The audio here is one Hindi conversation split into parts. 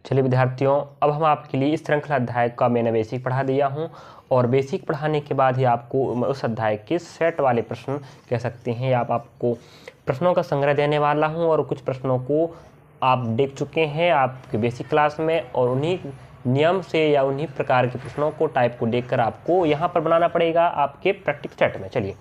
चलिए विद्यार्थियों, अब हम आपके लिए इस श्रृंखला अध्याय का मैंने बेसिक पढ़ा दिया हूँ और बेसिक पढ़ाने के बाद ही आपको उस अध्याय के सेट वाले प्रश्न कह सकते हैं। आपको प्रश्नों का संग्रह देने वाला हूँ और कुछ प्रश्नों को आप देख चुके हैं आपके बेसिक क्लास में, और उन्हीं नियम से या उन्हीं प्रकार के प्रश्नों को टाइप को देखकर आपको यहाँ पर बनाना पड़ेगा आपके प्रैक्टिस सेट में। चलिए,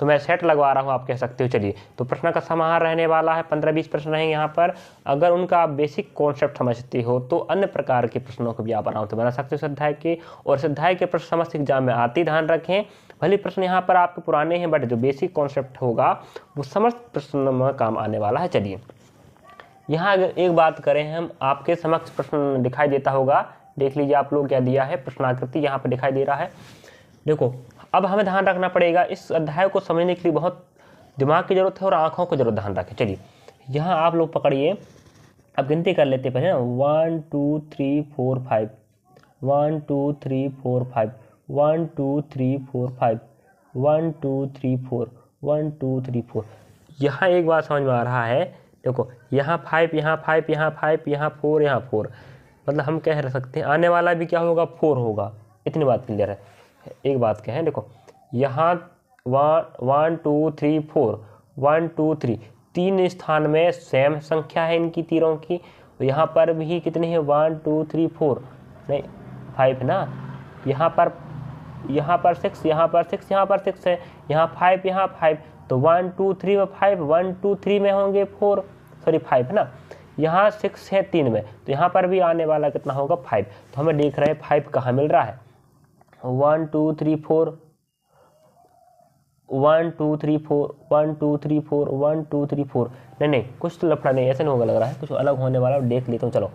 तो मैं सेट लगवा रहा हूँ, आप कह सकते हो। चलिए, तो प्रश्न का समाहार रहने वाला है, 15-20 प्रश्न रहेंगे यहाँ पर। अगर उनका आप बेसिक कॉन्सेप्ट समझते हो तो अन्य प्रकार के प्रश्नों को भी आप आराम से बना सकते हो इस अध्याय के। और इस अध्याय के प्रश्न समस्त एग्जाम में आते ही ध्यान रखें, भले प्रश्न यहाँ पर आपके पुराने हैं, बट जो बेसिक कॉन्सेप्ट होगा वो समस्त प्रश्नों में काम आने वाला है। चलिए, यहाँ अगर एक बात करें हम, आपके समक्ष प्रश्न दिखाई देता होगा, देख लीजिए आप लोग क्या दिया है, प्रश्नाकृति यहाँ पर दिखाई दे रहा है। देखो, अब हमें ध्यान रखना पड़ेगा, इस अध्याय को समझने के लिए बहुत दिमाग की जरूरत है और आंखों की जरूरत, ध्यान रखें। चलिए, यहाँ आप लोग पकड़िए, अब गिनती कर लेते पहले ना, 1 2 3 4 5, 1 2 3 4 5, 1 2 3 4 5, 1 2 3 4, 1 2 3 4। यहाँ एक बात समझ में आ रहा है, देखो यहाँ 5, यहाँ 5, यहाँ 5, यहाँ 4, यहाँ 4, मतलब हम कह सकते हैं आने वाला भी क्या होगा, 4 होगा। इतनी बात क्लियर है। एक बात कहें, देखो यहाँ 1 2 3 4, 1 2 3, 3 स्थान में सेम संख्या है इनकी तीरों की, तो यहाँ पर भी कितनी है, 1 2 3 4, नहीं 5 ना, यहाँ पर 6, यहाँ पर 6, यहाँ पर 6 है, यहाँ 5, यहाँ 5, तो 1 2 3 में 5, 1 2 3 में होंगे 4, सॉरी 5 है ना, यहाँ 6 है 3 में, तो यहाँ पर भी आने वाला कितना होगा, 5। तो हमें देख रहे हैं 5 कहाँ मिल रहा है, 1 2 3 4, 1 2 3 4, 1 2 3 4, 1 2 3 4, नहीं कुछ तो लफड़ा नहीं, ऐसे नहीं होगा, लग रहा है कुछ अलग होने वाला, देख लेता हूँ। चलो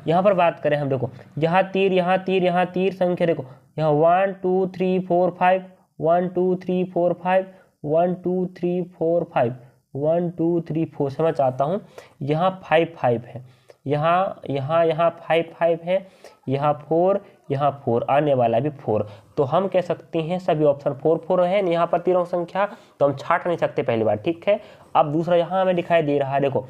यहाँ पर बात करें हम, देखो यहाँ तीर, यहाँ तीर, यहाँ तीर संख्या, देखो यहाँ 1 2 3 4 5, 1 2 3 4 5, 1 2 3 4 5, 1 2 3 4, समझ आता हूँ। यहाँ 5 5 है, यहाँ 5 5 है, यहाँ 4, यहाँ 4, आने वाला भी 4, तो हम कह सकते हैं सभी ऑप्शन 4 4 है। यहाँ पर तीनों संख्या तो हम छाट नहीं सकते पहली बार, ठीक है। अब दूसरा यहाँ हमें दिखाई दे रहा है, देखो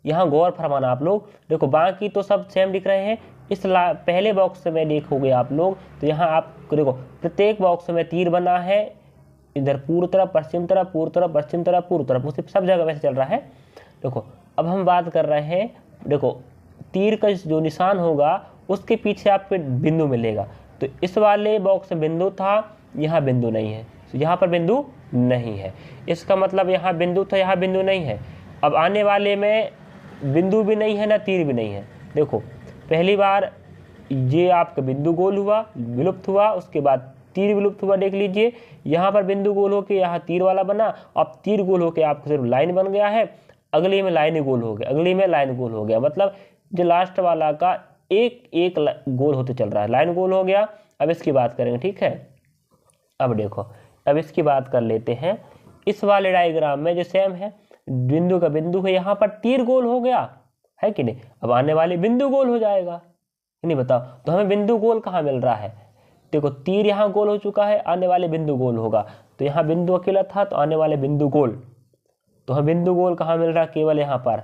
यहाँ गौर फरमाना आप लोग, देखो बाकी तो सब सेम दिख रहे हैं, इस पहले बॉक्स में देखोगे आप लोग तो यहाँ आप देखो प्रत्येक बॉक्स में तीर बना है, इधर पूर्व तरफ, पश्चिम तरफ, पूर्व तरफ, पश्चिम तरफ, पूर्व तरफ, उसे सब जगह वैसे चल रहा है। देखो अब हम बात कर रहे हैं, देखो तीर का जो निशान होगा उसके पीछे आपको बिंदु मिलेगा, तो इस वाले बॉक्स में बिंदु था, यहाँ बिंदु नहीं है, तो यहाँ पर बिंदु नहीं है, इसका मतलब यहाँ बिंदु था, यहाँ बिंदु नहीं है। अब आने वाले में बिंदु भी नहीं है ना तीर भी नहीं है। देखो पहली बार ये आपका बिंदु गोल हुआ, विलुप्त हुआ, उसके बाद तीर विलुप्त हुआ, देख लीजिए यहाँ पर बिंदु गोल होके यहाँ तीर वाला बना, अब तीर गोल होके आपको सिर्फ लाइन बन गया है, अगले में लाइन गोल हो गया, अगले में लाइन गोल हो गया, मतलब जो लास्ट वाला का एक एक गोल होते चल रहा है, लाइन गोल हो गया। अब इसकी बात करेंगे, ठीक है। अब देखो, अब इसकी बात कर लेते हैं, इस वाले डायग्राम में जो सेम है, बिंदु का बिंदु है, यहाँ पर तीर गोल हो गया है कि नहीं, अब आने वाले बिंदु गोल हो जाएगा, नहीं बताओ, तो हमें बिंदु गोल कहाँ मिल रहा है, देखो तीर यहाँ गोल हो चुका है, आने वाले बिंदु गोल होगा, तो यहाँ बिंदु अकेला था तो आने वाले बिंदु गोल, तो हमें बिंदु गोल कहाँ मिल रहा है, केवल यहाँ पर,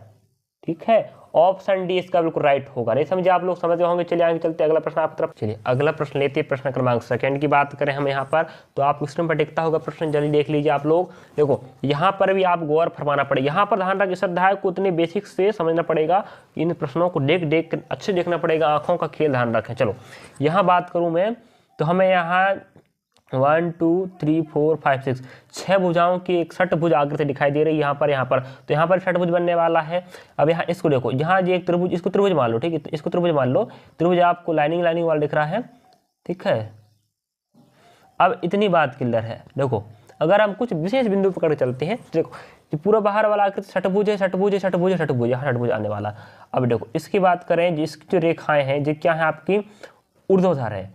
ठीक है। ऑप्शन डी इसका बिल्कुल राइट होगा। नहीं समझे आप लोग, समझ गए होंगे। चलिए आगे चलते अगला प्रश्न आपकी तरफ। चलिए अगला प्रश्न लेते हैं, प्रश्न क्रमांक सेकंड की बात करें हम यहाँ पर, तो आप स्क्रीन पर दिखता होगा प्रश्न, जल्दी देख लीजिए आप लोग। देखो यहाँ पर भी आप गौर फरमाना पड़ेगा, यहाँ पर ध्यान रख, इस अध्याय को उतने बेसिक से समझना पड़ेगा, इन प्रश्नों को देख देख अच्छे देखना पड़ेगा, आंखों का खेल ध्यान रखें। चलो यहाँ बात करूँ मैं, तो हमें यहाँ 1 2 3 4 5 6 6 भुजाओं की एक षटभुज आकृति दिखाई दे रही है यहाँ पर, तो यहाँ पर षटभुज बनने वाला है। अब यहाँ इसको देखो, यहाँ ये एक त्रिभुज, इसको त्रिभुज मान लो, ठीक है, इसको त्रिभुज मान लो, त्रिभुज आपको लाइनिंग वाला दिख रहा है, ठीक है। अब इतनी बात क्लियर है, देखो अगर हम कुछ विशेष बिंदु पकड़ चलते हैं, देखो जो पूरा बाहर वाला आकृति षटभुज है, षटभुज है, षटभुज है, षटभुज, यहाँ षटभुज आने वाला। अब देखो इसकी बात करें, जिसकी जो रेखाएं हैं जो क्या है आपकी ऊर्ध्वाधर है,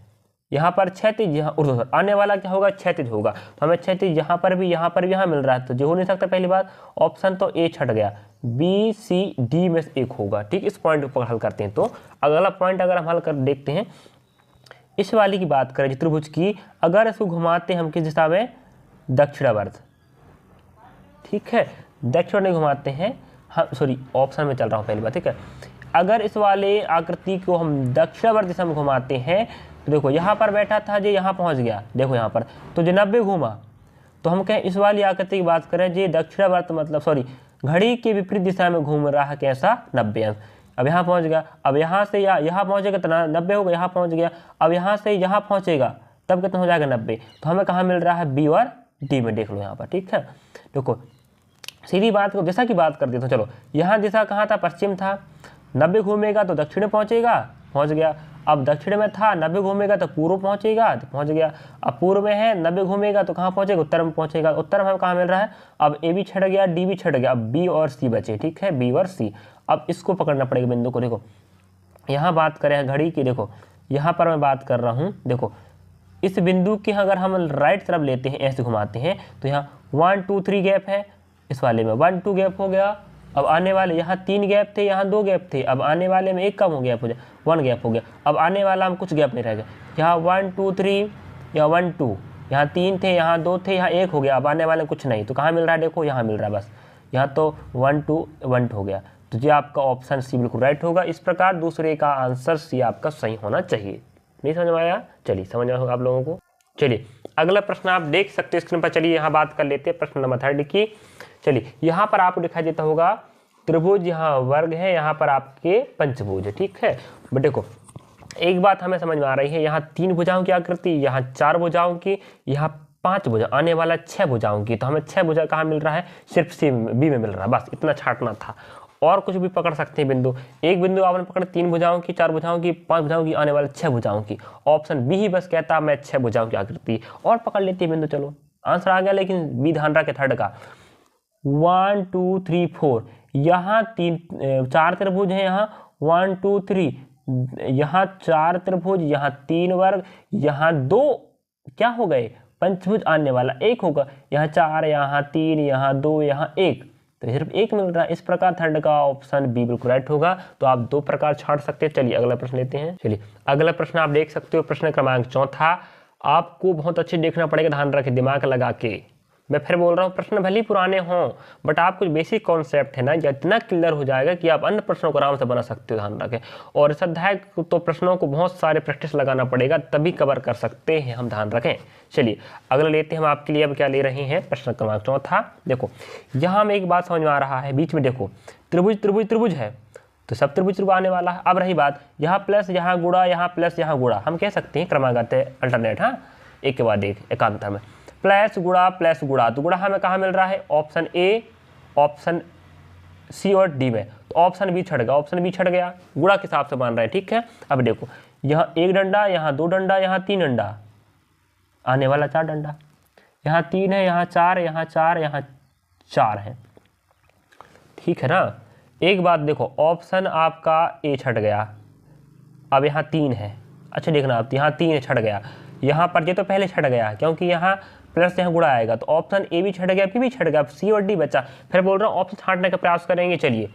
यहाँ पर क्षैतिज, यहाँ ऊर्ध्वाधर, आने वाला क्या होगा, क्षैतिज होगा, तो हमें क्षैतिज यहाँ पर भी यहाँ मिल रहा है, तो जो हो नहीं सकता पहली बात, ऑप्शन तो ए छट गया, बी सी डी में से एक होगा, ठीक। इस पॉइंट पर हल करते हैं, तो अगला पॉइंट अगर हम हल कर देखते हैं, इस वाली की बात करें त्रिभुज की, अगर इसको घुमाते हैं हम किस दिशा में, दक्षिणावर्त, ठीक है, दक्षिण में घुमाते हैं, हाँ सॉरी ऑप्शन में चल रहा हूँ पहली बात, ठीक है। अगर इस वाले आकृति को हम दक्षिणावर्त दिशा में घुमाते हैं तो देखो यहाँ पर बैठा था जो यहाँ पहुँच गया, देखो यहाँ पर तो जो 90 घूमा, तो हम कहें इस वाली आकृति की बात करें जो दक्षिणावर्त मतलब सॉरी घड़ी के विपरीत दिशा में घूम रहा है, कैसा 90 अंश। अब यहाँ पहुँच गया, अब यहाँ से यहाँ पहुँचेगा तो 90 होगा, यहाँ पहुँच गया, अब यहाँ से यहाँ पहुँचेगा तब कितना हो जाएगा 90। तो हमें कहाँ मिल रहा है, बी और डी में, देख लो यहाँ पर, ठीक है। देखो सीधी बात को दिशा की बात कर देता हूँ, चलो यहाँ दिशा कहाँ था, पश्चिम था, 90 घूमेगा तो दक्षिण में पहुँचेगा, पहुँच गया। अब दक्षिण में था, 90 घूमेगा तो पूर्व पहुँचेगा, तो पहुँच गया। अब पूर्व में है, 90 घूमेगा तो कहाँ पहुँचेगा, उत्तर में पहुँचेगा। उत्तर में हमें कहाँ मिल रहा है, अब ए भी छट गया, डी भी छट गया, अब बी और सी बचे, ठीक है, बी और सी। अब इसको पकड़ना पड़ेगा बिंदु को। देखो यहाँ बात करें घड़ी की, देखो यहाँ पर मैं बात कर रहा हूँ, देखो इस बिंदु की अगर हम राइट तरफ लेते हैं, ऐसे घुमाते हैं तो यहाँ 1 2 3 गैप है, इस वाले में 1 2 गैप हो गया। अब आने वाले यहाँ 3 गैप थे, यहाँ 2 गैप थे, अब आने वाले में एक कम हो गया, 1 गैप हो गया। अब आने वाला हम कुछ गैप नहीं रह गया, यहाँ 1 2 3 या 1 2, यहाँ 3 थे, यहाँ 2 थे, यहाँ 1 हो गया। अब आने वाले कुछ नहीं, तो कहाँ मिल रहा है, देखो यहाँ मिल रहा है बस, यहाँ तो 1 2 1 हो गया। तो ये आपका ऑप्शन सी बिल्कुल राइट होगा। इस प्रकार दूसरे का आंसर सी आपका सही होना चाहिए। नहीं समझ में आया, चलिए समझ में होगा आप लोगों को। चलिए अगला प्रश्न आप देख सकते हैं स्क्रीन पर। चलिए यहाँ बात कर लेते हैं प्रश्न नंबर 3 की। चलिए यहाँ पर आपको दिखाई देता होगा त्रिभुज, यहाँ वर्ग है, यहाँ पर आपके पंचभुज है, ठीक है। बट देखो एक बात हमें समझ में आ रही है, यहाँ 3 भुजाओं की आकृति, यहाँ 4 भुजाओं की, यहाँ 5 भुजा, आने वाला 6 भुजाओं की। तो हमें 6 भुजा कहाँ मिल रहा है, सिर्फ सी बी में मिल रहा है, बस इतना छाटना था। और कुछ भी पकड़ सकते हैं बिंदु, एक बिंदु आपने पकड़ 3 भुजाओं की, 4 भुजाओं की, 5 भुजाओं की, आने वाले 6 भुजाओं की। ऑप्शन बी ही बस कहता मैं 6 भुजाओं की आकृति, और पकड़ लेती है बिंदु। चलो आंसर आ गया, लेकिन बी ध्यान रखे थर्ड का 1 2 3 4, यहाँ 4 त्रिभुज है, यहाँ 1 2 3, यहाँ 4 त्रिभुज, यहाँ 3 वर्ग, यहाँ 2 क्या हो गए पंचभुज, आने वाला 1 होगा, यहाँ 4, यहाँ 3, यहाँ 2, यहाँ 1, तो सिर्फ 1 मिल रहा है। इस प्रकार थर्ड का ऑप्शन बी बिल्कुल राइट होगा। तो आप 2 प्रकार छाड़ सकते हैं। चलिए अगला प्रश्न लेते हैं। चलिए अगला प्रश्न आप देख सकते हो, प्रश्न क्रमांक 4। आपको बहुत अच्छे देखना पड़ेगा, ध्यान रखें दिमाग लगा के। मैं फिर बोल रहा हूँ, प्रश्न भले ही पुराने हों बट आप कुछ बेसिक कॉन्सेप्ट है ना, इतना क्लियर हो जाएगा कि आप अन्य प्रश्नों को आराम से बना सकते हो, ध्यान रखें। और इस अध्याय तो प्रश्नों को बहुत सारे प्रैक्टिस लगाना पड़ेगा, तभी कवर कर सकते हैं हम, ध्यान रखें। चलिए अगला लेते हैं हम आपके लिए। अब क्या ले रहे हैं, प्रश्न क्रमांक 4। देखो यहाँ में एक बात समझ में आ रहा है, बीच में देखो त्रिभुज त्रिभुज त्रिभुज है, तो सब त्रिभुज त्रिभुज आने वाला है। अब रही बात यहाँ प्लस यहाँ गुणा, यहाँ प्लस यहाँ गुणा, हम कह सकते हैं क्रमागत अल्टरनेट, हाँ एक के बाद एक एकांतर में प्लस गुणा, तो गुणा हमें कहाँ मिल रहा है, ऑप्शन ए, ऑप्शन सी और डी में। तो ऑप्शन बी छट गया, ऑप्शन बी छट गया, गुणा के हिसाब से मान रहे हैं, ठीक है। अब देखो यहाँ 1 डंडा, यहाँ 2 डंडा, यहाँ 3 डंडा, आने वाला 4 डंडा, यहाँ 3 है, यहाँ 4, यहाँ 4, यहाँ 4 है, ठीक है ना। एक बात देखो, ऑप्शन आपका ए छट गया, अब यहाँ 3 है, अच्छा देखना आप, यहाँ 3 छट गया, यहाँ पर ये तो पहले छट गया क्योंकि यहाँ प्लस यहाँ गुणा आएगा, तो ऑप्शन ए भी छट गया, बी भी छट गया, अब सी और डी बचा। फिर बोल रहा हूँ ऑप्शन छांटने का प्रयास करेंगे। चलिए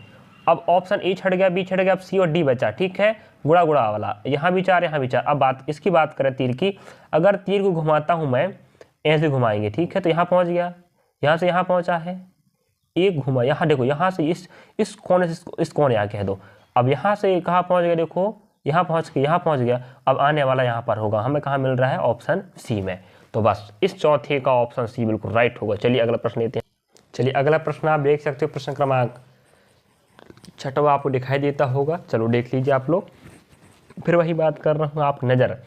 अब ऑप्शन ए छट गया, बी छट गया, अब सी और डी बचा, ठीक है, गुणा गुणा वाला, यहाँ भी 4, यहाँ भी 4। अब बात इसकी बात करें तीर की, अगर तीर को घुमाता हूँ मैं, ऐसे घुमाएंगे, ठीक है, तो यहाँ पहुँच गया, यहाँ से यहाँ पहुँचा है, एक घुमा, यहाँ देखो, यहाँ से इस कोने से इस कोने यहाँ कह दो, अब यहाँ से कहाँ पहुँच गया, देखो यहाँ पहुँच के यहाँ पहुँच गया। अब आने वाला यहाँ पर होगा, हमें कहाँ मिल रहा है, ऑप्शन सी में। तो बस इस चौथे का ऑप्शन सी बिल्कुल राइट होगा। चलिए अगला प्रश्न लेते हैं। चलिए अगला प्रश्न आप देख सकते हो, प्रश्न क्रमांक 6 आपको दिखाई देता होगा, चलो देख लीजिए आप लोग। फिर वही बात कर रहा हूँ, आप नज़र,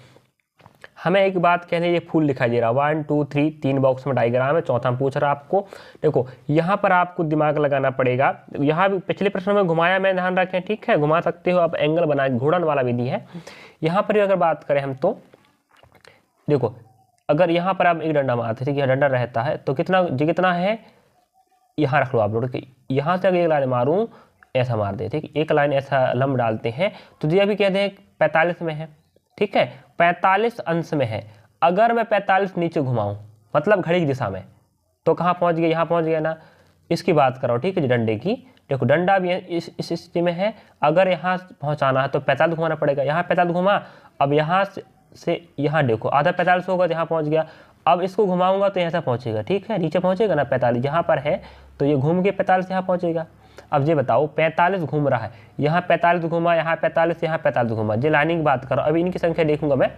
हमें एक बात कहने, ये फूल दिखाई दे रहा है, 1 2 3, 3 बॉक्स में डायग्राम है, चौथा हम पूछ रहा है आपको। देखो यहाँ पर आपको दिमाग लगाना पड़ेगा, यहाँ भी पिछले प्रश्न में घुमाया मैं, ध्यान रखें, ठीक है, घुमा सकते हो आप, एंगल बना, घूर्णन वाला विधि है। यहाँ पर अगर बात करें हम, तो देखो अगर यहाँ पर आप एक डंडा मारते, ठीक है, डंडा रहता है, तो कितना है, यहाँ रख लो आप लोग, यहाँ से अगर एक लाइन मारूँ, ऐसा मार दे, ठीक, एक लाइन ऐसा लंब डालते हैं, तो ये अभी कहते हैं 45 में है, ठीक है, 45 अंश में है। अगर मैं 45 नीचे घुमाऊं, मतलब घड़ी की दिशा में, तो कहाँ पहुंच गया, यहाँ पहुंच गया ना। इसकी बात करो, ठीक है, डंडे की, देखो डंडा भी इस स्थिति में है, अगर यहाँ पहुंचाना है तो 45 घुमाना पड़ेगा, यहाँ 45 घुमा, अब यहाँ से यहाँ देखो आधा 45 होगा, यहाँ पहुँच गया। अब इसको घुमाऊंगा तो यहाँ से पहुँचेगा, ठीक है, नीचे पहुँचेगा ना 45, यहाँ पर है तो ये घूम के 45 यहाँ पहुँचेगा। अब ये बताओ 45 घूम रहा है, यहाँ 45 घूमा, यहाँ 45, यहाँ 45 घूमा, ये लाइनिंग की बात कर रहा हूँ। अभी इनकी संख्या देखूंगा मैं,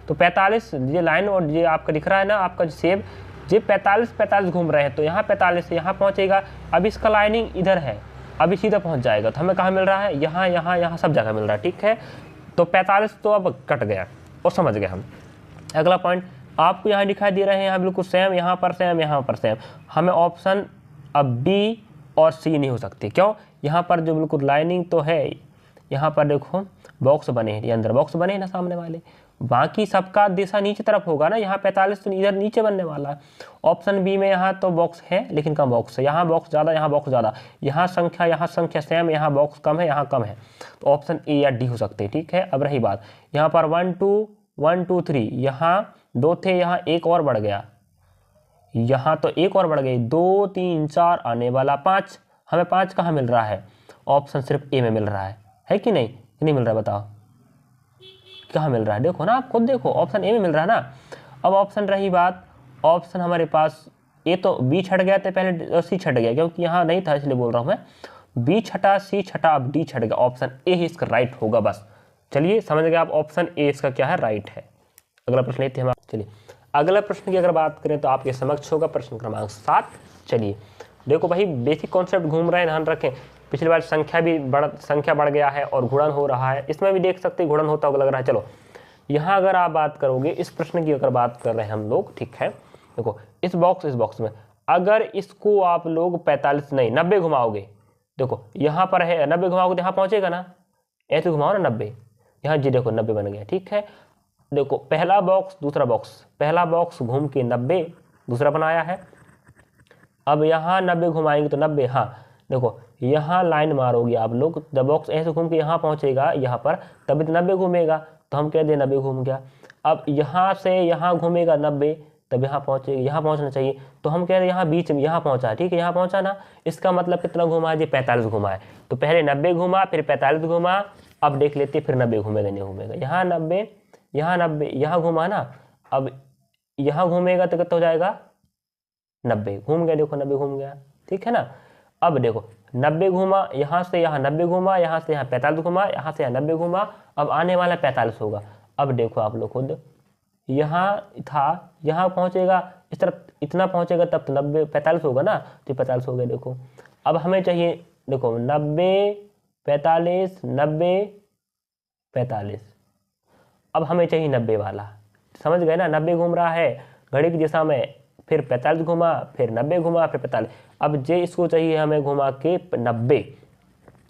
तो 45 ये लाइन और ये आपका दिख रहा है ना आपका सेब, ये 45 घूम रहे हैं, तो यहाँ 45 से यहाँ पहुँचेगा। अब इसका लाइनिंग इधर है, अभी सीधा पहुँच जाएगा, तो हमें कहाँ मिल रहा है, यहाँ यहाँ यहाँ सब जगह मिल रहा है, ठीक है। तो 45 तो अब कट गया और समझ गए हम। अगला पॉइंट आपको यहाँ दिखाई दे रहे हैं, यहाँ बिल्कुल सेम, यहाँ पर सेम, यहाँ पर सेम। हमें ऑप्शन अब बी और सी नहीं हो सकती, क्यों? यहाँ पर जो बिल्कुल लाइनिंग तो है, यहाँ पर देखो बॉक्स बने हैं, ये अंदर बॉक्स बने हैं ना सामने वाले, बाकी सबका दिशा नीचे तरफ होगा ना, यहाँ 45 तो इधर नीचे बनने वाला है। ऑप्शन बी में यहाँ तो बॉक्स है लेकिन कम बॉक्स है, यहाँ बॉक्स ज़्यादा, यहाँ बॉक्स ज़्यादा, यहाँ संख्या सेम, यहाँ बॉक्स कम है, यहाँ कम है, तो ऑप्शन ए या डी हो सकते हैं, ठीक है। अब रही बात यहाँ पर 1 2 3, यहाँ 2 थे, यहाँ एक और बढ़ गया, यहाँ तो एक और बढ़ गई, 2 3 4 आने वाला 5, हमें 5 कहाँ मिल रहा है? ऑप्शन सिर्फ ए में मिल रहा है कि नहीं मिल रहा है? बताओ कहाँ मिल रहा है, देखो ना आप खुद देखो, ऑप्शन ए में मिल रहा है ना। अब ऑप्शन रही बात, ऑप्शन हमारे पास ए तो बी छट गया था पहले, सी छट गया क्योंकि यहाँ नहीं था इसलिए बोल रहा हूँ मैं, बी छटा, सी छटा, अब डी छट गया, ऑप्शन ए ही इसका राइट होगा। बस चलिए समझ गए आप, ऑप्शन ए इसका क्या है, राइट है। अगला प्रश्न लेते हैं हम। चलिए अगला प्रश्न की अगर बात करें तो आपके समक्ष होगा प्रश्न क्रमांक 7। चलिए देखो भाई, बेसिक कॉन्सेप्ट घूम रहे हैं, ध्यान रखें। पिछली बार संख्या बढ़ गया है और गुणन हो रहा है, इसमें भी देख सकते हैं गुणन होता हुआ लग रहा है। चलो यहाँ अगर आप बात करोगे, इस प्रश्न की अगर बात कर रहे हैं हम लोग, ठीक है। देखो इस बॉक्स में अगर इसको आप लोग 45 नहीं 90 घुमाओगे, देखो यहाँ पर है 90 घुमाओगे तो यहाँ पहुँचेगा ना, ऐसे घुमाओ ना 90, यहाँ जी देखो 90 बन गया, ठीक है। देखो पहला बॉक्स दूसरा बॉक्स, पहला बॉक्स घूम के 90 दूसरा बनाया है, अब यहाँ 90 घुमाएंगे तो 90, हाँ देखो यहाँ लाइन मारोगे आप लोग, जब बॉक्स ऐसे घूम के यहाँ पहुँचेगा यहाँ पर, तभी तो 90 घूमेगा, तो हम कह दें 90 घूम गया। अब यहाँ से यहाँ घूमेगा 90, तब यहाँ पहुँचेगा, यहाँ पहुँचना चाहिए, तो हम कह रहे हैं यहाँ बीच में यहाँ पहुँचा, ठीक है, यहाँ पहुँचा ना, इसका मतलब कितना घुमा है जी, 45 घुमा है। तो पहले 90 घुमा, फिर 45 घुमा, अब देख लेते फिर 90 घूमेगा नहीं घूमेगा, यहाँ 90 यहाँ 90 यहाँ घुमा ना, अब यहाँ घूमेगा तो कितना हो जाएगा 90, घूम गया, देखो 90 घूम गया, ठीक है ना। अब देखो 90 घूमा, यहाँ से यहाँ 90 घूमा, यहाँ से यहाँ 45 घूमा, यहाँ से यहाँ 90 घूमा, अब आने वाला 45 होगा। अब देखो आप लोग खुद, यहाँ था यहाँ पहुँचेगा, इस तरफ इतना पहुँचेगा तब तो 90 45 होगा ना, तो 45 हो गया। देखो अब हमें चाहिए, देखो 90 45 90 45, अब हमें चाहिए 90 वाला, समझ गए ना। 90 घूम रहा है घड़ी की दिशा में, फिर 45 घुमा, फिर 90 घुमा, फिर 45, अब जे इसको चाहिए हमें घुमा के 90।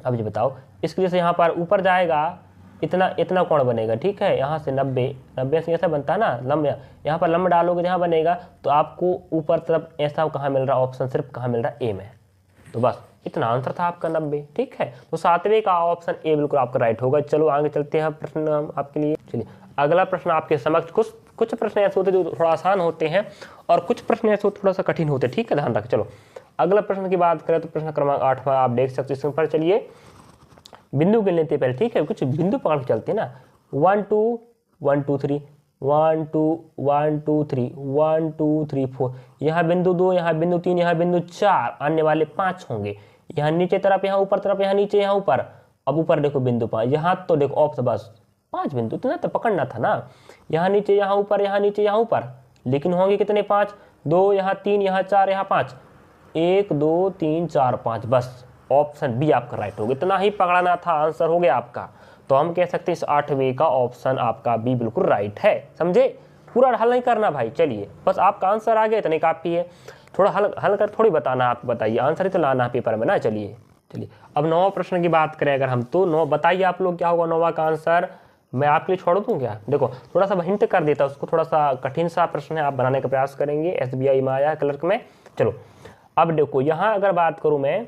अब ये बताओ इसकी जैसे यहाँ पर ऊपर जाएगा, इतना कोण बनेगा, ठीक है, यहाँ से 90 से ऐसा बनता है ना लंब, यहाँ पर लंब डालोगे यहाँ बनेगा, तो आपको ऊपर तरफ ऐसा कहाँ मिल रहा है, ऑप्शन सिर्फ कहाँ मिल रहा है, ए में। तो बस इतना आंसर था आपका 90, ठीक है। तो 7वें का ऑप्शन ए बिल्कुल आपका राइट होगा। चलो आगे चलते हैं प्रश्न आपके लिए। चलिए अगला प्रश्न आपके समक्ष, कुछ प्रश्न ऐसे होते हैं जो थोड़ा आसान होते हैं और कुछ प्रश्न ऐसे थोड़ा सा कठिन होते हैं, ठीक है, ध्यान रखें। चलो अगला प्रश्न की बात करें तो प्रश्न क्रमांक 8वां आप देख सकते हैं पर। चलिए बिंदु गिन लेते हैं पहले, ठीक है, कुछ बिंदु पकड़ के चलते हैं ना। 1 2 1 2 3 1 2 1 2 3 1 2 3 4, यहाँ बिंदु 2, यहाँ बिंदु 3, यहाँ बिंदु 4, आने वाले 5 होंगे। यहाँ नीचे तरफ, यहाँ ऊपर तरफ, यहाँ नीचे, यहाँ ऊपर। अब ऊपर देखो बिंदु 5, यहाँ तो देखो ऑप्शन बस 5 बिंदु, इतना तो पकड़ना था ना। यहाँ नीचे, यहाँ ऊपर, यहाँ नीचे, यहाँ ऊपर, लेकिन होंगे कितने 5, 2 यहाँ 3 यहाँ 4 यहाँ 5, 1 2 3 4 5, बस ऑप्शन बी आपका राइट होगा। इतना ही पकड़ना था, आंसर हो गया आपका। तो हम कह सकते हैं इस 8वें का ऑप्शन आपका बी बिल्कुल राइट है, समझे। पूरा हल नहीं करना भाई, चलिए बस आपका आंसर आ गया, इतने काफ़ी है। थोड़ा हल कर थोड़ी बताना, आप बताइए, आंसर ही तो लाना है पेपर में ना। चलिए अब 9वां प्रश्न की बात करें अगर हम, तो 9 बताइए आप लोग क्या होगा 9वां का आंसर। मैं आपके लिए छोड़ दूँ क्या? देखो थोड़ा सा हिंट कर देता, उसको थोड़ा सा कठिन सा प्रश्न है, आप बनाने का प्रयास करेंगे। SBI में आया है क्लर्क में। चलो अब देखो यहाँ अगर बात करूँ मैं,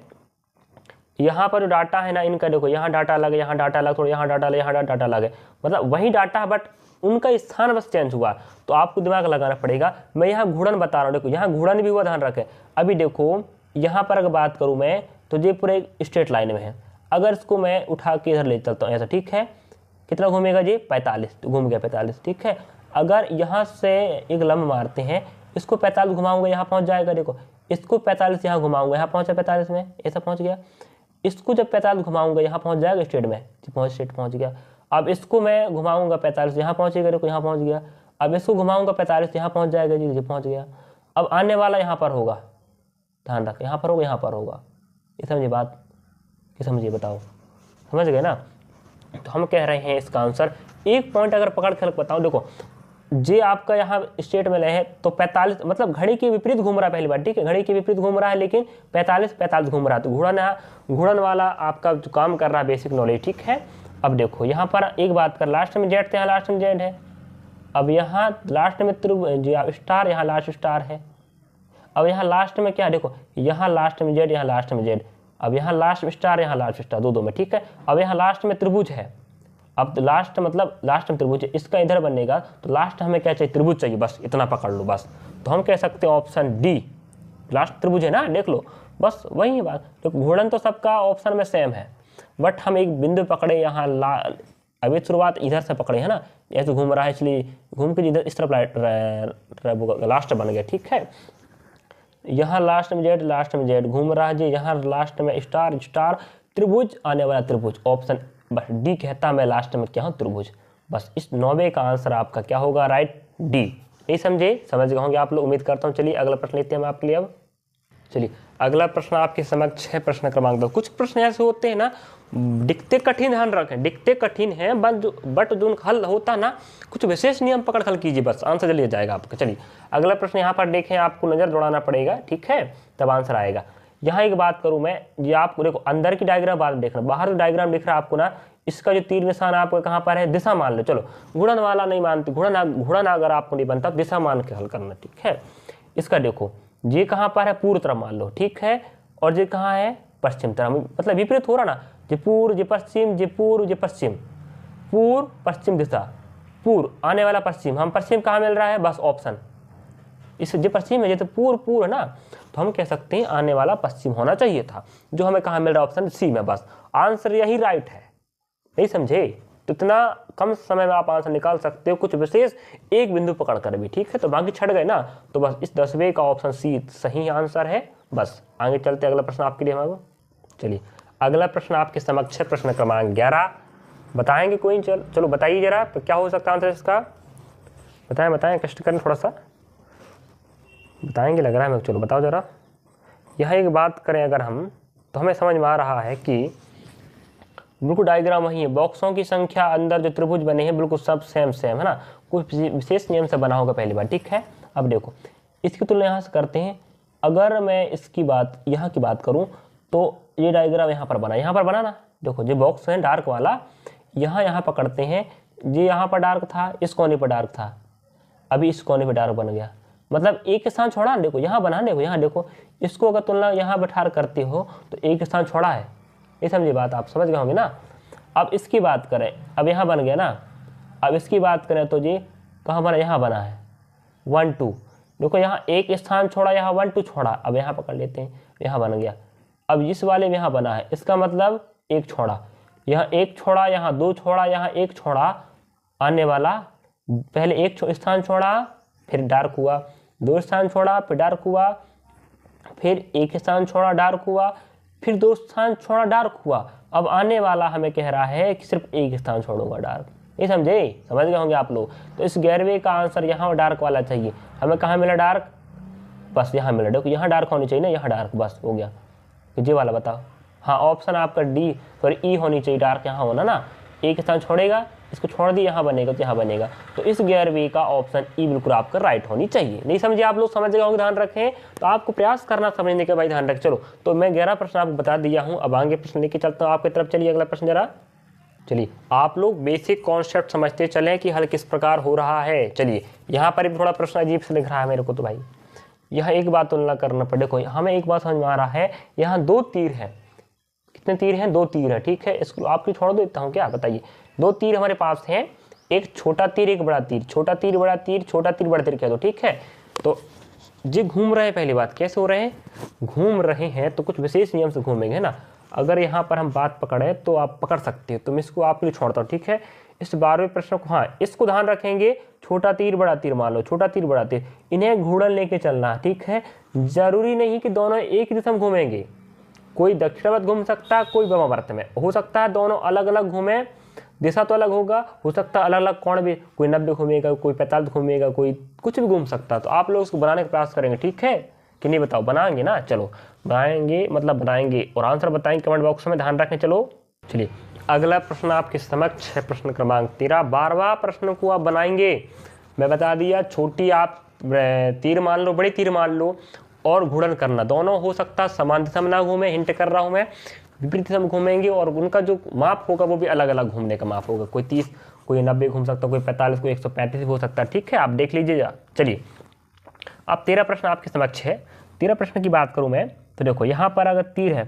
यहाँ पर जो डाटा है ना इनका, देखो यहाँ डाटा अलग है, यहाँ डाटा अलग, थोड़ा यहाँ डाटा अलग, यहाँ डाटा अलग है, मतलब वही डाटा है बट उनका स्थान बस चेंज हुआ। तो आपको दिमाग लगाना पड़ेगा। मैं यहाँ घूर्णन बता रहा हूँ, देखो यहाँ घूर्णन भी हुआ, ध्यान रखें। अभी देखो यहाँ पर अगर बात करूँ मैं, तो ये पूरे स्ट्रेट लाइन में है। अगर इसको मैं उठा के इधर ले चलता हूँ ऐसा, ठीक है, कितना घूमेगा जी 45, तो घूम गया 45, ठीक है। अगर यहाँ से एक लंब मारते हैं, इसको 45 घुमाऊंगा, यहाँ पहुँच जाएगा। देखो इसको 45 यहाँ घुमाऊंगा, यहाँ पहुँचा 45 में, ऐसा पहुँच गया। इसको जब 45 घुमाऊंगा यहाँ पहुँच जाएगा स्टेट में, स्टेट पहुँच गया। अब इसको मैं घुमाऊंगा 45, यहाँ पहुँचेगा, देखो यहाँ पहुँच गया। अब इसको घुमाऊंगा 45, यहाँ पहुँच जाएगा जी, पहुँच गया। अब आने वाला यहाँ पर होगा, ध्यान रख, यहाँ पर होगा, यहाँ पर होगा। ये समझिए बात, ये समझिए, बताओ समझ गए ना। तो हम कह रहे हैं इसका आंसर, एक पॉइंट अगर पकड़ कर बताओ, देखो जे आपका यहाँ स्टेट में है तो 45 मतलब घड़ी के विपरीत घूम रहा है पहली बार, ठीक है, घड़ी के विपरीत घूम रहा है, लेकिन 45 घूम रहा है। तो घूर्णन वाला आपका जो काम कर रहा है बेसिक नॉलेज, ठीक है। अब देखो यहाँ पर एक बात कर, लास्ट में जेड, यहाँ लास्ट में जेड है। अब यहाँ लास्ट में स्टार, यहाँ लास्ट स्टार है। अब यहाँ लास्ट में क्या, देखो यहाँ लास्ट में जेड, यहाँ लास्ट में जेड। अब यहाँ लास्ट में स्टार, यहाँ लास्ट स्टार, दो में, ठीक है। अब यहाँ लास्ट में त्रिभुज है। अब लास्ट मतलब लास्ट में त्रिभुज है, इसका इधर बनेगा तो लास्ट हमें क्या चाहिए, त्रिभुज चाहिए, बस इतना पकड़ लो बस। तो हम कह सकते हैं ऑप्शन डी, लास्ट त्रिभुज है ना, देख लो बस वही बात। तो घूर्णन तो सबका ऑप्शन में सेम है, बट हम एक बिंदु पकड़े यहाँ, अभी शुरुआत इधर से पकड़े है ना, ऐसे घूम रहा है इसलिए घूम के जिधर इस तरफ लास्ट बन गया, ठीक है। यहाँ लास्ट में जेड, लास्ट में जेड घूम रहा है जी, यहाँ लास्ट में स्टार स्टार, त्रिभुज आने वाला त्रिभुज, ऑप्शन बस डी कहता मैं लास्ट में क्या हूँ, त्रिभुज। बस इस 90 का आंसर आपका क्या होगा, राइट, डी। नहीं समझे, समझ गए होंगे आप लोग, उम्मीद करता हूँ। चलिए अगला प्रश्न लेते हैं हम आपके लिए। अब चलिए अगला प्रश्न आपके समक्ष है, प्रश्न क्रमांक 2। कुछ प्रश्न ऐसे होते हैं ना, दिखते कठिन, ध्यान रखें, दिखते कठिन है बट जो हल होता ना, कुछ विशेष नियम पकड़ हल कीजिए, बस आंसर जल्दी जाएगा आपका। चलिए अगला प्रश्न यहाँ पर देखें, आपको नजर दौड़ाना पड़ेगा, ठीक है, तब आंसर आएगा। यहाँ एक बात करूँ मैं, ये आपको देखो अंदर की डायग्राम बाद में देखना, बाहर जो डायग्राम दिख रहा है आपको ना, इसका जो तीर निशान आपको कहाँ पर है, दिशा मान लो। चलो गुणन वाला नहीं मानते, गुणन अगर आपको नहीं बनता दिशा मान के हल करना, ठीक है। इसका देखो ये कहाँ पर है, पूर्व तरफ मान लो, ठीक है, और ये कहाँ है, पश्चिम तरफ, मतलब विपरीत हो रहा ना, ये पूर्व, ये पश्चिम, ये पूर्व, ये पश्चिम, पूर्व पश्चिम दिशा, पूर्व आने वाला पश्चिम, हम पश्चिम कहाँ मिल रहा है, बस ऑप्शन इस, ये पश्चिम है, ये तो पूर्व है ना, तो हम कह सकते हैं आने वाला पश्चिम होना चाहिए था, जो हमें कहाँ मिल रहा है, ऑप्शन सी में। बस आंसर यही राइट है, नहीं समझे। तो इतना कम समय में आप आंसर निकाल सकते हो, कुछ विशेष एक बिंदु पकड़ कर भी, ठीक है। तो बाकी छट गए ना, तो बस इस 10वें का ऑप्शन सी सही आंसर है। बस आगे चलते अगला प्रश्न आपके लिए हमारा। चलिए अगला प्रश्न आपके समक्ष है, प्रश्न क्रमांक 11। बताएंगे कोई, चलो बताइए जरा, तो क्या हो सकता है आंसर इसका, बताएं, कष्ट करें थोड़ा सा, बताएंगे लग रहा है मेरे, चलो बताओ जरा। यहाँ एक बात करें अगर हम, तो हमें समझ में आ रहा है कि बिल्कुल डायग्राम वही है, बॉक्सों की संख्या अंदर जो त्रिभुज बने हैं बिल्कुल सब सेम है ना, कुछ विशेष नियम से बना होगा पहली बार, ठीक है। अब देखो इसकी तुलना यहाँ से करते हैं, अगर मैं इसकी बात यहाँ की बात करूँ तो ये डायग्राम यहाँ पर बना ना, देखो जो बॉक्स है डार्क वाला, यहाँ पकड़ते हैं, ये यहाँ पर डार्क था, इस कोने पर डार्क था, अभी इस कोने पर डार्क बन गया, मतलब एक स्थान छोड़ा, देखो यहाँ बना, देखो यहाँ देखो, इसको अगर तुलना यहाँ बैठा करते हो तो एक स्थान छोड़ा है, ये समझिए बात, आप समझ गए होंगे ना। अब इसकी बात करें, अब यहाँ बन गया ना, अब इसकी बात करें तो जी कहाँ बना, यहाँ बना है 1 2, देखो यहाँ एक स्थान छोड़ा, यहाँ 1 2 छोड़ा, अब यहाँ पकड़ लेते हैं, यहाँ बन गया। अब इस वाले में यहाँ बना है, इसका मतलब एक छोड़ा, यहाँ एक छोड़ा, यहाँ 2 छोड़ा, यहाँ एक छोड़ा, आने वाला पहले एक स्थान छोड़ा, फिर डार्क हुआ, 2 स्थान छोड़ा, फिर डार्क हुआ, फिर एक स्थान छोड़ा, डार्क हुआ, फिर 2 स्थान छोड़ा, डार्क हुआ। अब आने वाला हमें कह रहा है कि सिर्फ एक स्थान छोड़ूंगा, डार्क, ये समझ गए होंगे आप लोग। तो इस 11वें का आंसर यहाँ डार्क वाला चाहिए, हमें कहाँ मिला डार्क, बस यहाँ मिला, देखो यहाँ डार्क होनी चाहिए ना, यहाँ डार्क, बस हो गया। तो ये वाला बताओ, हाँ ऑप्शन आपका डी, सॉरी ई होनी चाहिए, डार्क यहाँ होना ना, एक स्थान छोड़ेगा, इसको छोड़ दिया, यहाँ बनेगा तो यहाँ बनेगा, तो इस 11वें का ऑप्शन ई बिल्कुल आपका राइट होनी चाहिए। नहीं समझे आप लोग, समझ गए होंगे, ध्यान रखें, तो आपको प्रयास करना समझने के भाई, ध्यान रखें। चलो तो मैं 11 प्रश्न आपको बता दिया हूँ, अब आगे प्रश्न लेके चलता हूँ आपकी तरफ। चलिए अगला प्रश्न जरा, चलिए आप लोग बेसिक कॉन्सेप्ट समझते चलें कि हल किस प्रकार हो रहा है। चलिए यहाँ पर भी थोड़ा प्रश्न अजीब से लिख रहा है मेरे को, तो भाई यहाँ एक बात तुलना करना पड़े, देखो हमें एक बात समझ में आ रहा है, यहाँ 2 तीर हैं, कितने तीर हैं, 2 तीर है, ठीक है, इसको आपकी छोड़ देता हूँ, क्या बताइए, 2 तीर हमारे पास हैं, एक छोटा तीर, एक बड़ा तीर, छोटा तीर बड़ा तीर, छोटा तीर बड़ा तीर कह दो, ठीक है। तो ये घूम रहे हैं, पहली बात कैसे हो रहे हैं, घूम रहे हैं, तो कुछ विशेष नियम से घूमेंगे ना। अगर यहाँ पर हम बात पकड़े तो आप पकड़ सकते हो, तो मैं इसको आपके लिए छोड़ता हूँ, ठीक है। इस 12वें प्रश्न को, हाँ इसको ध्यान रखेंगे, छोटा तीर बड़ा तीर मान लो, छोटा तीर बड़ा तीर, इन्हें घूर्णन लेके चलना, ठीक है। जरूरी नहीं कि दोनों एक ही दिशा में घूमेंगे, कोई दक्षिणावर्त घूम सकता है, कोई वामावर्त में हो सकता है, दोनों अलग अलग घूमे, दिशा तो अलग होगा, हो सकता है अलग अलग कोण भी, कोई 90 घूमेगा, कोई 45 घूमेगा, कोई कुछ भी घूम सकता है। तो आप लोग इसको बनाने का प्रयास करेंगे, ठीक है कि नहीं बताओ, बनाएंगे ना? चलो बनाएंगे, मतलब बनाएंगे और आंसर बताएंगे कमेंट बॉक्स में, ध्यान रखें। चलो चलिए अगला प्रश्न आपके समक्ष है, प्रश्न क्रमांक 13। 12वां प्रश्न को आप बनाएंगे, मैं बता दिया, छोटी आप तीर मान लो, बड़ी तीर मान लो और घूर्णन करना, दोनों हो सकता है समान दिशा में ना घूमे, हिंट कर रहा हूं मैं, विपरीत दिशा में घूमेंगे और उनका जो माप होगा वो भी अलग अलग घूमने का माप होगा, कोई 30, कोई 90 घूम सकता है, कोई 45, कोई 135 भी हो सकता है, ठीक है, आप देख लीजिएगा। चलिए अब 13 प्रश्न आपके समक्ष है। 13 प्रश्न की बात करूं मैं तो देखो यहाँ पर अगर तीर है,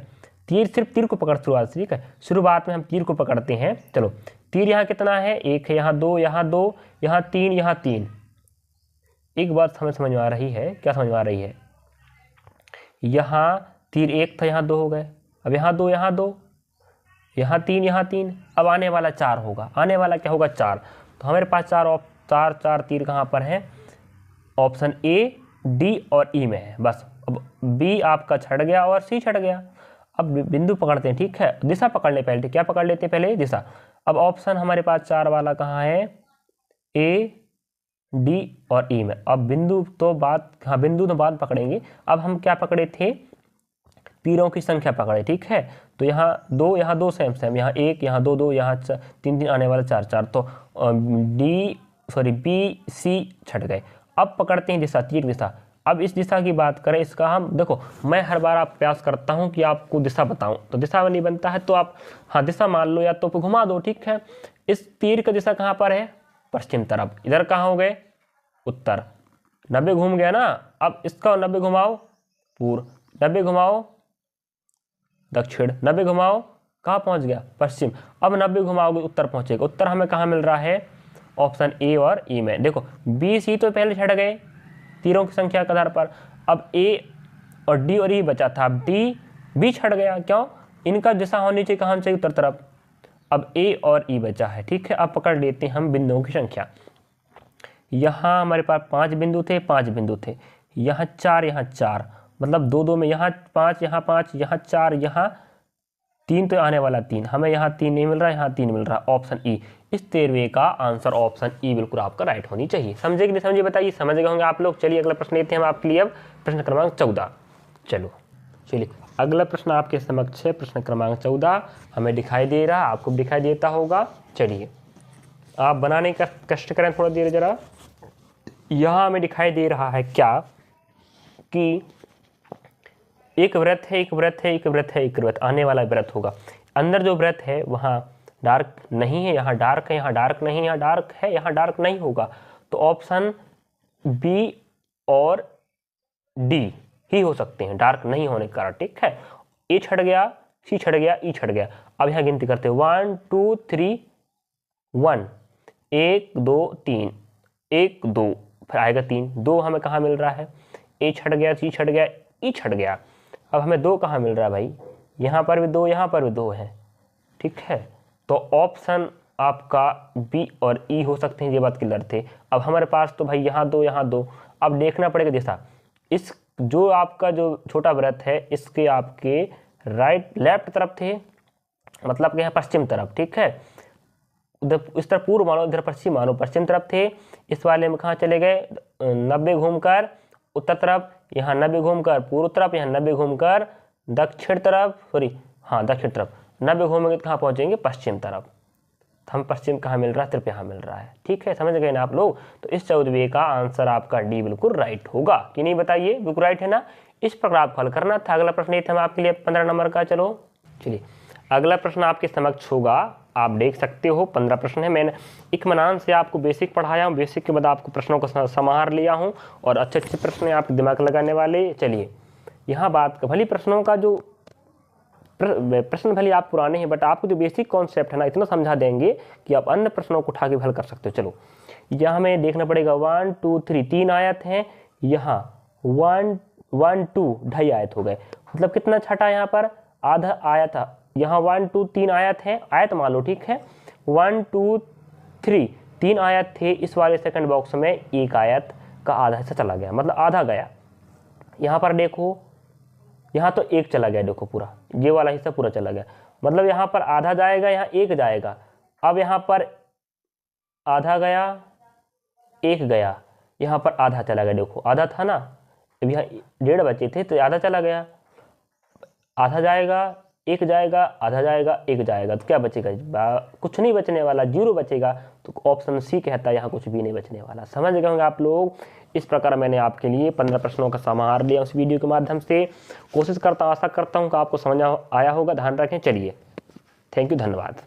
तीर सिर्फ तीर को पकड़ शुरुआत से, ठीक है, शुरुआत में हम तीर को पकड़ते हैं। चलो तीर यहाँ कितना है, 1 है, यहाँ 2, यहाँ 2, यहाँ 3, यहाँ 3। एक बात हमें समझ में आ रही है, क्या समझ में आ रही है, यहाँ तीर 1 था, यहाँ 2 हो गए, अब यहाँ 2, यहाँ 2, यहाँ 3, यहाँ 3, अब आने वाला 4 होगा, आने वाला क्या होगा 4। तो हमारे पास चार तीर कहाँ पर हैं, ऑप्शन ए, डी और ई में है, बस। अब बी आपका छट गया और सी छट गया। अब बिंदु पकड़ते हैं, ठीक है, दिशा पकड़ ले, पहले क्या पकड़ लेते हैं, पहले दिशा। अब ऑप्शन हमारे पास 4 वाला कहाँ है, ए, डी और ई में। अब बिंदु तो बात, हाँ बिंदु तो बाद पकड़ेंगे, अब हम क्या पकड़े थे, तीरों की संख्या पकड़े, ठीक है। तो यहाँ 2, यहाँ 2 सेम सेम, यहाँ 1, यहाँ 2, 2, यहाँ 3, 3, आने वाला 4, 4, तो बी सी छट गए। अब पकड़ते हैं दिशा, तीर दिशा। अब इस दिशा की बात करें, इसका हम देखो, मैं हर बार आप प्रयास करता हूं कि आपको दिशा बताऊं, तो दिशा नहीं बनता है तो आप हाँ दिशा मान लो या तो घुमा दो, ठीक है। इस तीर का दिशा कहाँ पर है, पश्चिम तरफ, इधर कहाँ हो गए, उत्तर। 90 घूम गया ना, अब इसका 90 घुमाओ पूर्व, 90 घुमाओ दक्षिण, 90 घुमाओ कहाँ पहुंच गया, पश्चिम। अब 90 घुमाओगे उत्तर पहुंचेगा, उत्तर हमें कहाँ मिल रहा है, ऑप्शन ए और ई में। देखो बी सी तो पहले छट गए तीरों की संख्या के आधार पर, अब ए और डी और ई बचा था, अब डी भी छट गया, क्यों, इनका दिशा होनी चाहिए कहाँ चाहिए, उत्तर तरफ। अब ए और ई बचा है, ठीक है। अब पकड़ लेते हैं हम बिंदुओं की संख्या। यहाँ हमारे पास 5 बिंदु थे, 5 बिंदु थे, यहाँ 4, यहाँ 4, मतलब 2 2 में, यहाँ 5, यहाँ 5, यहाँ 4, यहाँ 3, तो आने वाला 3, हमें यहाँ 3 नहीं मिल रहा, यहाँ 3 मिल रहा, ऑप्शन ई। इस 13वें का आंसर ऑप्शन ई बिल्कुल आपका राइट होनी चाहिए। समझे कि नहीं समझे बताइए, समझ गए होंगे आप लोग। चलिए अगला प्रश्न लेते हैं हम आपके लिए, अब प्रश्न क्रमांक 14। चलो चलिए अगला प्रश्न आपके समक्ष है, प्रश्न क्रमांक 14 हमें दिखाई दे रहा, आपको दिखाई देता होगा। चलिए आप बनाने का कष्ट करें थोड़ा देर जरा। यहाँ हमें दिखाई दे रहा है क्या कि एक व्रत है, एक व्रत है, एक व्रत है, एक व्रत, आने वाला व्रत होगा। अंदर जो व्रत है वहाँ डार्क नहीं है, यहाँ डार्क है, यहाँ डार्क नहीं, यहाँ डार्क है, यहाँ डार्क नहीं होगा। तो ऑप्शन बी और डी ही हो सकते हैं डार्क नहीं होने के कारण, ठीक है। ए छट गया, सी छट गया, ई छट गया। अब यहाँ गिनती करते हैं 1 2 3 1, 1 2 3, 1 2, फिर आएगा 3, 2 हमें कहाँ मिल रहा है, ए छट गया, सी छट गया, ई छट गया। अब हमें 2 कहाँ मिल रहा है भाई, यहाँ पर भी 2, यहाँ पर भी 2 है, ठीक है। तो ऑप्शन आपका बी और ई हो सकते हैं, ये बात क्लियर थे। अब हमारे पास तो भाई यहाँ 2, यहाँ 2, अब देखना पड़ेगा दिशा। इस जो आपका जो छोटा व्रत है इसके आपके राइट लेफ्ट तरफ थे, मतलब कि यहाँ पश्चिम तरफ, ठीक है। उधर इस तरफ पूर्व मानो, इधर पश्चिम मानो, पश्चिम तरफ थे। इस वाले में कहाँ चले गए, 90 घूमकर उत्तर तरफ, यहाँ 90 घूमकर पूर्व तरफ, यहाँ 90 घूमकर दक्षिण तरफ, सॉरी हाँ दक्षिण तरफ, 90 घूमेंगे तो कहाँ पहुँचेंगे, पश्चिम तरफ। तो हम पश्चिम कहाँ मिल रहा है, सिर्फ यहाँ मिल रहा है, ठीक है, समझ गए ना आप लोग। तो इस 14वें का आंसर आपका डी बिल्कुल राइट होगा कि नहीं बताइए, बिल्कुल राइट है ना। इस प्रकार आप हल करना था। अगला प्रश्न ये था हम आपके लिए 15 नंबर का। चलो चलिए अगला प्रश्न आपके समक्ष होगा, आप देख सकते हो 15 प्रश्न है। मैंने इत्मीनान से आपको बेसिक पढ़ाया हूँ, बेसिक के बाद आपको प्रश्नों को समार लिया हूँ और अच्छे अच्छे प्रश्न आप दिमाग लगाने वाले। चलिए यहाँ बात भली प्रश्नों का जो प्रश्न भले आप पुराने हैं, बट आपको जो बेसिक कॉन्सेप्ट है ना इतना समझा देंगे कि आप अन्य प्रश्नों को उठा के हल कर सकते हो। चलो यहाँ हमें देखना पड़ेगा 1 2 3 3 आयत हैं, यहाँ 1 1 2 ढाई आयत हो गए, मतलब कितना छठा यहाँ पर आधा आयत। यहाँ 1 2 3 आयत है, आयत मान लो, ठीक है। 1 2 3 3 आयत थे, इस वाले सेकंड बॉक्स में एक आयत का आधा हिस्सा चला गया, मतलब आधा गया। यहाँ पर देखो यहाँ तो एक चला गया, देखो पूरा ये वाला हिस्सा पूरा चला गया, मतलब यहाँ पर आधा जाएगा, यहाँ एक जाएगा। अब यहाँ पर आधा गया, एक गया, यहाँ पर आधा चला गया। देखो आधा था ना, अब यहाँ 1.5 बचे थे तो आधा चला गया। आधा जाएगा, एक जाएगा, आधा जाएगा, एक जाएगा, तो क्या बचेगा? कुछ नहीं बचने वाला, 0 बचेगा। तो ऑप्शन सी कहता है यहाँ कुछ भी नहीं बचने वाला। समझ गए होंगे आप लोग। इस प्रकार मैंने आपके लिए 15 प्रश्नों का समाहार लिया उस वीडियो के माध्यम से। कोशिश करता हूँ, आशा करता हूँ कि आपको समझ आया होगा। ध्यान रखें। चलिए, थैंक यू, धन्यवाद।